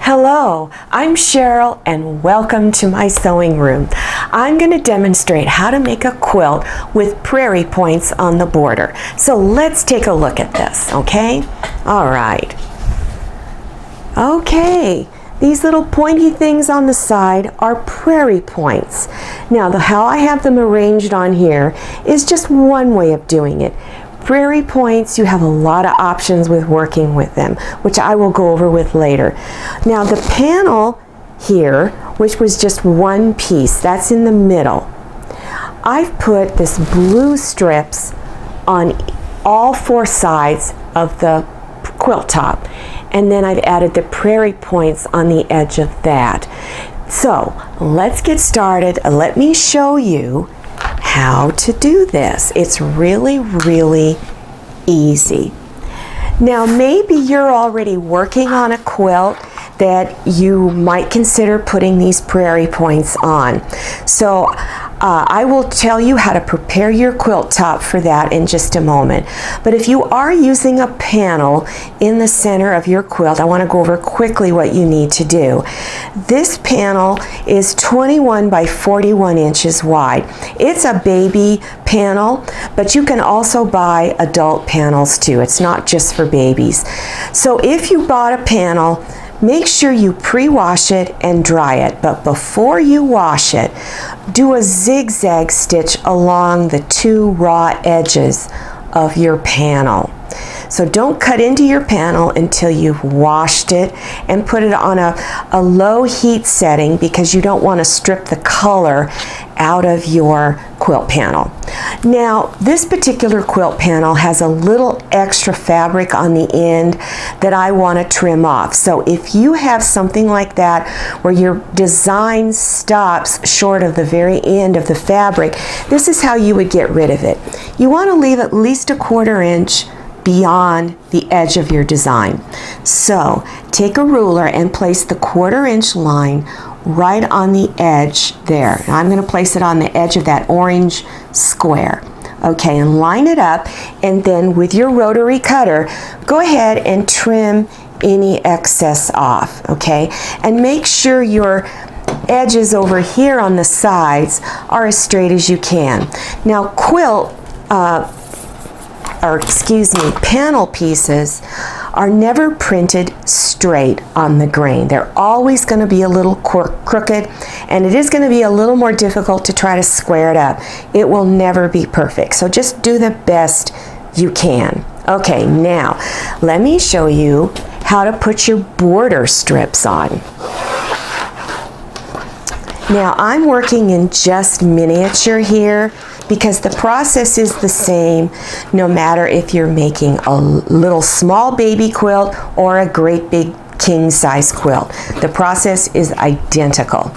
Hello, I'm Cheryl and welcome to my sewing room. I'm going to demonstrate how to make a quilt with prairie points on the border. So let's take a look at this, okay? All right. Okay, these little pointy things on the side are prairie points. Now, how I have them arranged on here is just one way of doing it. Prairie points, you have a lot of options with working with them, which I will go over with later. Now the panel here, which was just one piece, that's in the middle. I've put this blue strips on all four sides of the quilt top, and then I've added the prairie points on the edge of that. So let's get started. Let me show you how to do this. It's really easy. Now maybe you're already working on a quilt that you might consider putting these prairie points on. So I will tell you how to prepare your quilt top for that in just a moment. But if you are using a panel in the center of your quilt, I want to go over quickly what you need to do. This panel is 21 by 41 inches wide. It's a baby panel, but you can also buy adult panels too. It's not just for babies. So if you bought a panel, make sure you pre-wash it and dry it, but before you wash it, do a zigzag stitch along the two raw edges of your panel. So don't cut into your panel until you've washed it, and put it on a low heat setting because you don't want to strip the color out of your quilt panel. Now this particular quilt panel has a little extra fabric on the end that I want to trim off. So if you have something like that where your design stops short of the very end of the fabric, this is how you would get rid of it. You want to leave at least a 1/4 inch beyond the edge of your design. So take a ruler and place the 1/4 inch line right on the edge there. I'm going to place it on the edge of that orange square. Okay, and line it up, and then with your rotary cutter, go ahead and trim any excess off, okay? And make sure your edges over here on the sides are as straight as you can. Now panel pieces are never printed straight on the grain. They're always going to be a little crooked, and it is going to be a little more difficult to try to square it up. It will never be perfect, so just do the best you can. Okay, now let me show you how to put your border strips on. Now I'm working in just miniature here because the process is the same no matter if you're making a little small baby quilt or a great big king size quilt. The process is identical.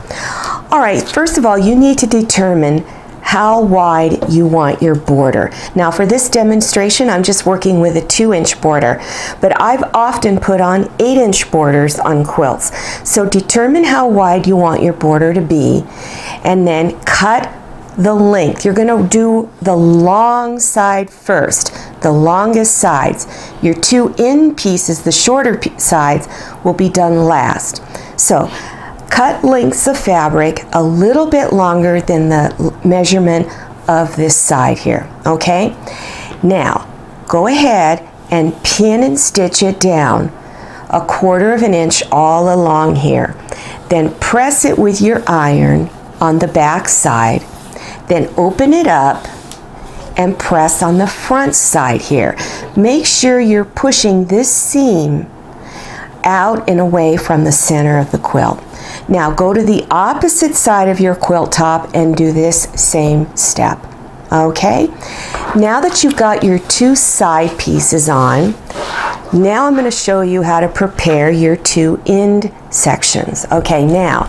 All right, first of all, you need to determine how wide you want your border. Now for this demonstration, I'm just working with a 2-inch border, but I've often put on 8-inch borders on quilts. So determine how wide you want your border to be, and then cut the length. You're going to do the long side first, the longest sides. Your 2 end pieces, the shorter sides, will be done last. So cut lengths of fabric a little bit longer than the measurement of this side here, okay? Now, go ahead and pin and stitch it down a 1/4 inch all along here. Then press it with your iron on the back side. Then open it up and press on the front side here. Make sure you're pushing this seam out and away from the center of the quilt. Now go to the opposite side of your quilt top and do this same step. Okay? Now that you've got your 2 side pieces on, now I'm going to show you how to prepare your 2 end sections. Okay, now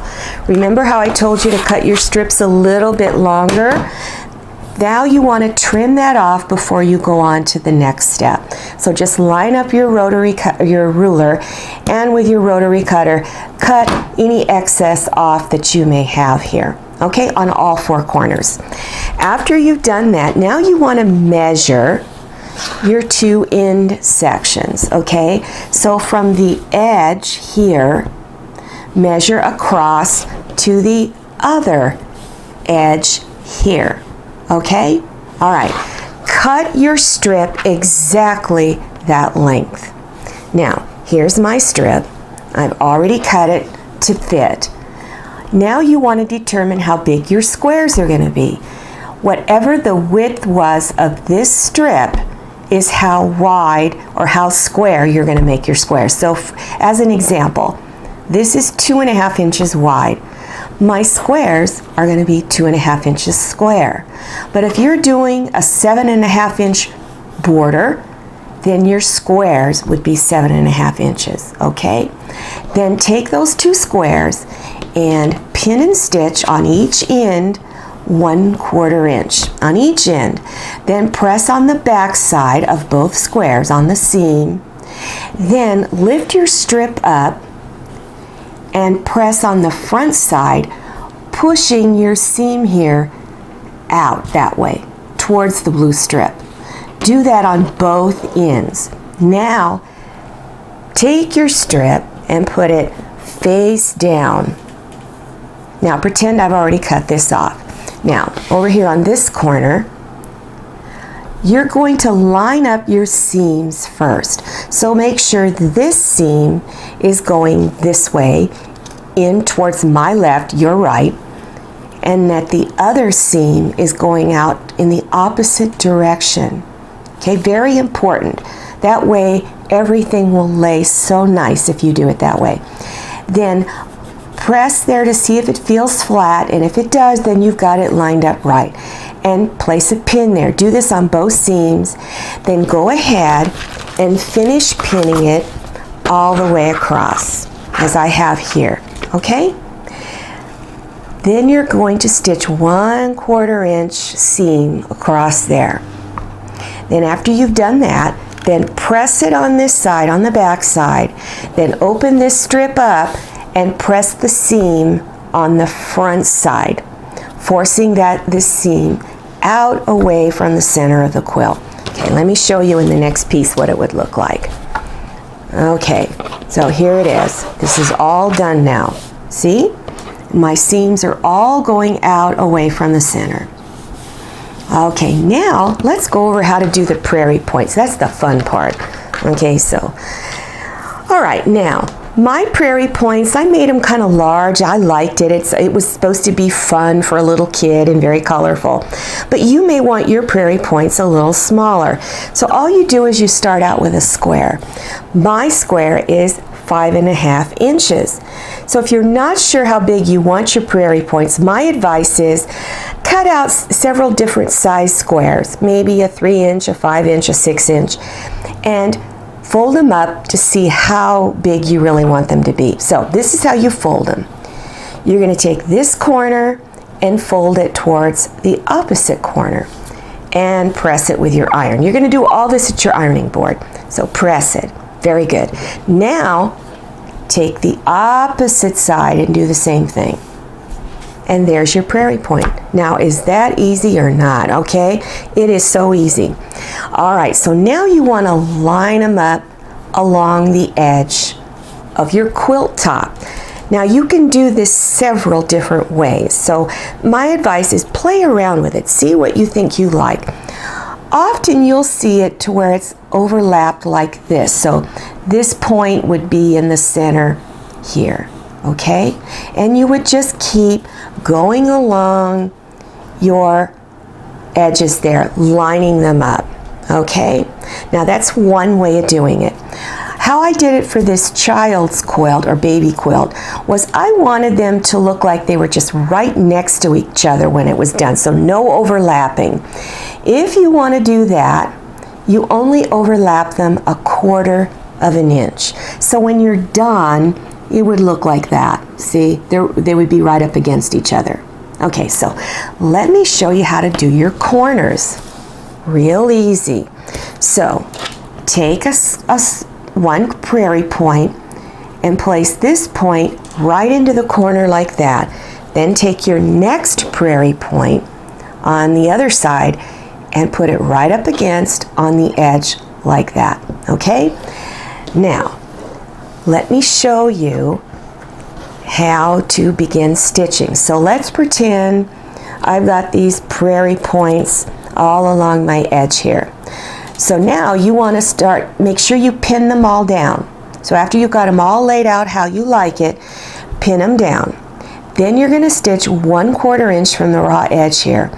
remember how I told you to cut your strips a little bit longer? Now you want to trim that off before you go on to the next step. So just line up your ruler, and with your rotary cutter, cut any excess off that you may have here. Okay, on all 4 corners. After you've done that, now you want to measure your 2 end sections. Okay, so from the edge here measure across to the other edge here. Okay? All right. Cut your strip exactly that length. Now, here's my strip. I've already cut it to fit. Now you want to determine how big your squares are going to be. Whatever the width was of this strip is how wide or how square you're going to make your square. So as an example, this is 2.5 inches wide. My squares are going to be 2.5 inches square. But if you're doing a 7.5 inch border, then your squares would be 7.5 inches, okay? Then take those two squares and pin and stitch on each end 1/4 inch on each end. Then press on the back side of both squares on the seam. Then lift your strip up and press on the front side, pushing your seam here out that way towards the blue strip. Do that on both ends. Now take your strip and put it face down. Now pretend I've already cut this off. Now over here on this corner, you're going to line up your seams first. So make sure this seam is going this way in towards my left, your right, and that the other seam is going out in the opposite direction. Okay, very important. That way everything will lay so nice if you do it that way. Then press there to see if it feels flat, and if it does, then you've got it lined up right. And place a pin there. Do this on both seams. Then go ahead and finish pinning it all the way across, as I have here. Okay? Then you're going to stitch 1/4 inch seam across there. Then after you've done that, then press it on this side, on the back side. Then open this strip up and press the seam on the front side, forcing this seam out away from the center of the quilt. Okay, let me show you in the next piece what it would look like. Okay, so here it is. This is all done now. See? My seams are all going out away from the center. Okay, now let's go over how to do the prairie points. That's the fun part. Okay, so, all right, now my prairie points, I made them kind of large. I liked it. It was supposed to be fun for a little kid and very colorful. But you may want your prairie points a little smaller. So all you do is you start out with a square. My square is 5.5 inches. So if you're not sure how big you want your prairie points, my advice is cut out several different size squares, maybe a 3 inch, a 5 inch, a 6 inch, and fold them up to see how big you really want them to be. So this is how you fold them. You're going to take this corner and fold it towards the opposite corner and press it with your iron. You're going to do all this at your ironing board. So press it. Very good. Now take the opposite side and do the same thing. And there's your prairie point. Now, is that easy or not? Okay, it is so easy. All right, so now you want to line them up along the edge of your quilt top. Now, you can do this several different ways. So my advice is play around with it. See what you think you like. Often you'll see it to where it's overlapped like this. So this point would be in the center here. Okay, and you would just keep going along your edges there, lining them up. Okay, now that's one way of doing it. How I did it for this child's quilt or baby quilt was I wanted them to look like they were just right next to each other when it was done, so no overlapping. If you want to do that, you only overlap them 1/4 of an inch. So when you're done, it would look like that. See, they would be right up against each other. Okay, so let me show you how to do your corners. Real easy. So take one prairie point and place this point right into the corner like that. Then take your next prairie point on the other side and put it right up against on the edge like that. Okay? Now, let me show you how to begin stitching. So let's pretend I've got these prairie points all along my edge here. So now you want to start, make sure you pin them all down. So after you've got them all laid out how you like it, pin them down. Then you're going to stitch 1/4 inch from the raw edge here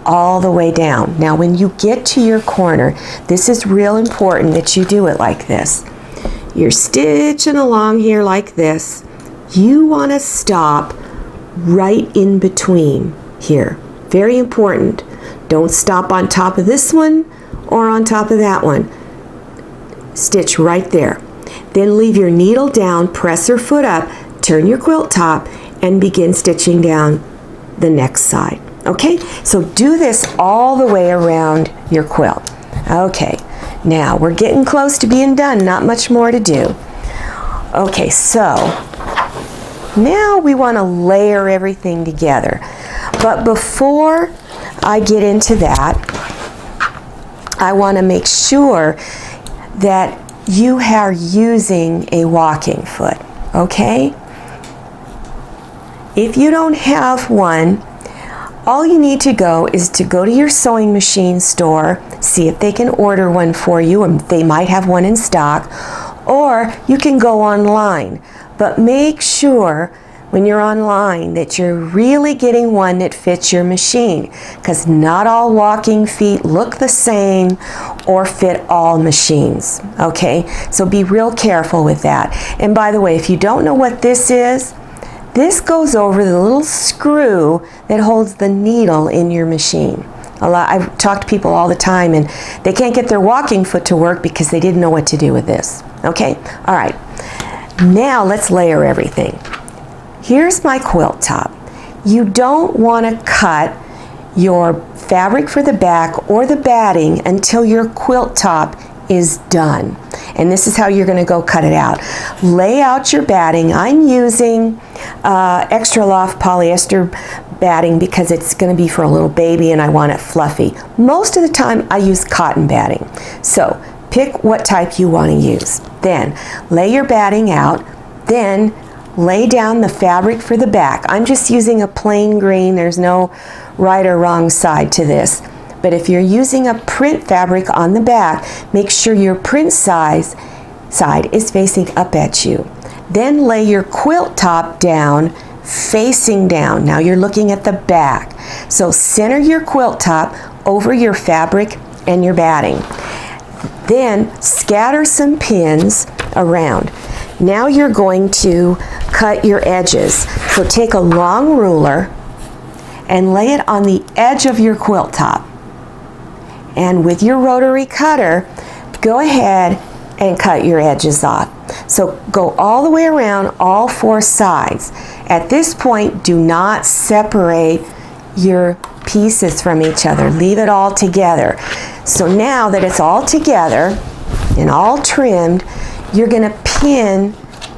all the way down. Now when you get to your corner, this is real important that you do it like this. You're stitching along here like this. You want to stop right in between here. Very important. Don't stop on top of this one or on top of that one. Stitch right there. Then leave your needle down, press your foot up, turn your quilt top, and begin stitching down the next side. Okay, so do this all the way around your quilt. Okay, now we're getting close to being done, not much more to do. Okay, so now we want to layer everything together. But before I get into that, I want to make sure that you are using a walking foot, okay? If you don't have one, all you need to go is to go to your sewing machine store, see if they can order one for you, and they might have one in stock, or you can go online. But make sure when you're online that you're really getting one that fits your machine, because not all walking feet look the same or fit all machines, okay? So be real careful with that. And by the way, if you don't know what this is, this goes over the little screw that holds the needle in your machine. I've talked to people all the time and they can't get their walking foot to work because they didn't know what to do with this. Okay, all right. Now let's layer everything. Here's my quilt top. You don't want to cut your fabric for the back or the batting until your quilt top is done. And this is how you're going to go cut it out. Lay out your batting. I'm using extra loft polyester batting because it's going to be for a little baby and I want it fluffy. Most of the time I use cotton batting. So pick what type you want to use. Then lay your batting out. Then lay down the fabric for the back. I'm just using a plain green. There's no right or wrong side to this. But if you're using a print fabric on the back, make sure your print side is facing up at you. Then lay your quilt top down, facing down. Now you're looking at the back. So center your quilt top over your fabric and your batting. Then scatter some pins around. Now you're going to cut your edges. So take a long ruler and lay it on the edge of your quilt top. And with your rotary cutter, go ahead and cut your edges off. So go all the way around all 4 sides. At this point, do not separate your pieces from each other. Leave it all together. So now that it's all together and all trimmed, you're going to pin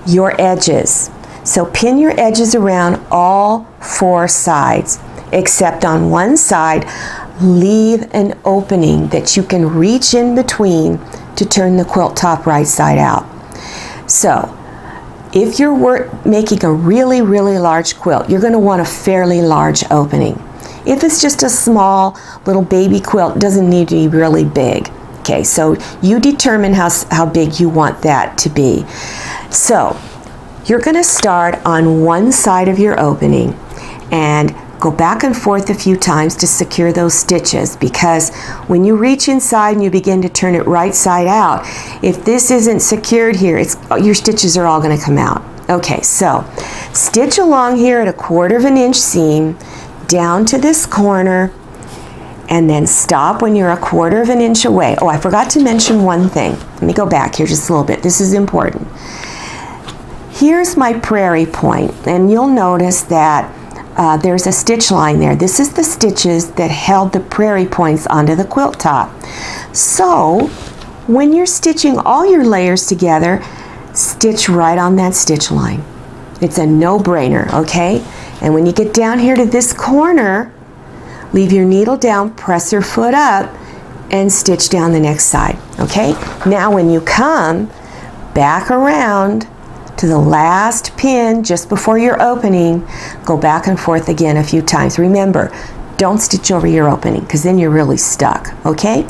your edges. So pin your edges around all 4 sides, except on one side, leave an opening that you can reach in between to turn the quilt top right side out. So if you're making a really, really large quilt, you're going to want a fairly large opening. If it's just a small little baby quilt, it doesn't need to be really big. Okay, so you determine how big you want that to be. So you're going to start on one side of your opening and go back and forth a few times to secure those stitches, because when you reach inside and you begin to turn it right side out, if this isn't secured here, your stitches are all going to come out. Okay, so stitch along here at a 1/4 inch seam down to this corner, and then stop when you're a 1/4 inch away. Oh, I forgot to mention one thing. Let me go back here just a little bit. This is important. Here's my prairie point, and you'll notice that there's a stitch line there. This is the stitches that held the prairie points onto the quilt top. So when you're stitching all your layers together, stitch right on that stitch line. It's a no-brainer, okay? And when you get down here to this corner, leave your needle down, press your foot up, and stitch down the next side, okay? Now when you come back around to the last pin just before your opening. Go back and forth again a few times. Remember, don't stitch over your opening because then you're really stuck, okay?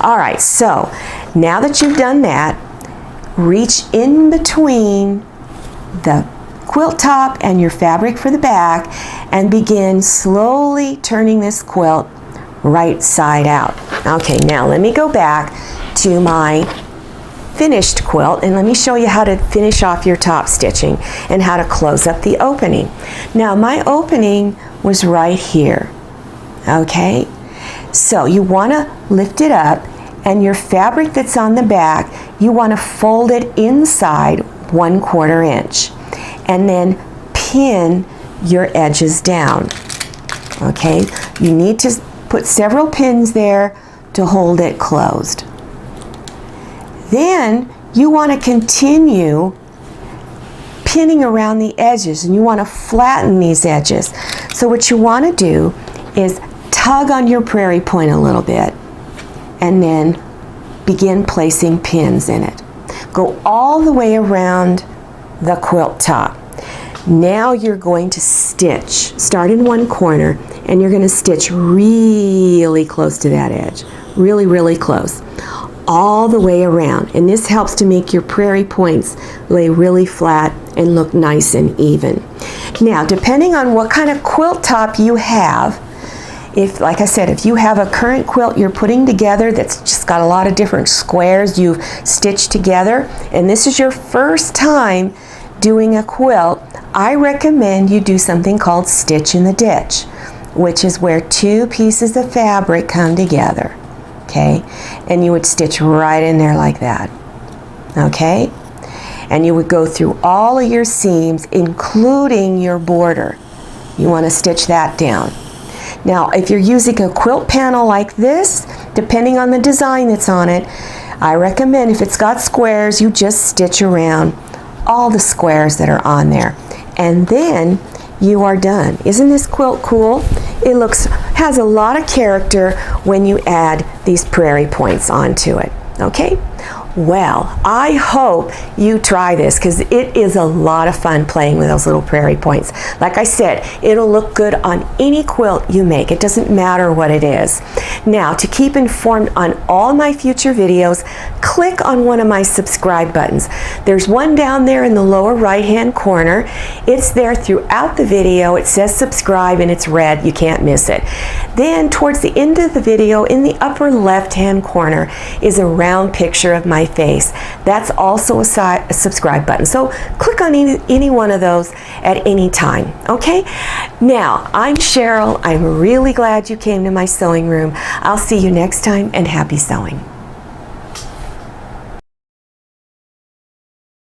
All right, so now that you've done that, reach in between the quilt top and your fabric for the back and begin slowly turning this quilt right side out. Okay, now let me go back to my finished quilt and let me show you how to finish off your top stitching and how to close up the opening. Now my opening was right here, okay? So you want to lift it up and your fabric that's on the back, you want to fold it inside 1/4 inch and then pin your edges down, okay? You need to put several pins there to hold it closed. Then you want to continue pinning around the edges and you want to flatten these edges. So what you want to do is tug on your prairie point a little bit and then begin placing pins in it. Go all the way around the quilt top. Now you're going to stitch. Start in one corner and you're going to stitch really close to that edge. Really, really close. All the way around. And this helps to make your prairie points lay really flat and look nice and even. Now, depending on what kind of quilt top you have, if, like I said, if you have a current quilt you're putting together that's just got a lot of different squares you've stitched together, and this is your first time doing a quilt, I recommend you do something called stitch in the ditch, which is where two pieces of fabric come together, okay? And you would stitch right in there like that, okay? And you would go through all of your seams, including your border. You want to stitch that down. Now, if you're using a quilt panel like this, depending on the design that's on it, I recommend if it's got squares, you just stitch around all the squares that are on there. And then you are done. Isn't this quilt cool? It has a lot of character when you add these prairie points onto it, okay? Well, I hope you try this because it is a lot of fun playing with those little prairie points. Like I said, it'll look good on any quilt you make. It doesn't matter what it is. Now, to keep informed on all my future videos, click on one of my subscribe buttons. There's one down there in the lower right-hand corner. It's there throughout the video. It says subscribe and it's red. You can't miss it. Then towards the end of the video, in the upper left-hand corner, is a round picture of my face. That's also a subscribe button. So click on any one of those at any time, okay? Now, I'm Cheryl. I'm really glad you came to my sewing room. I'll see you next time and happy sewing.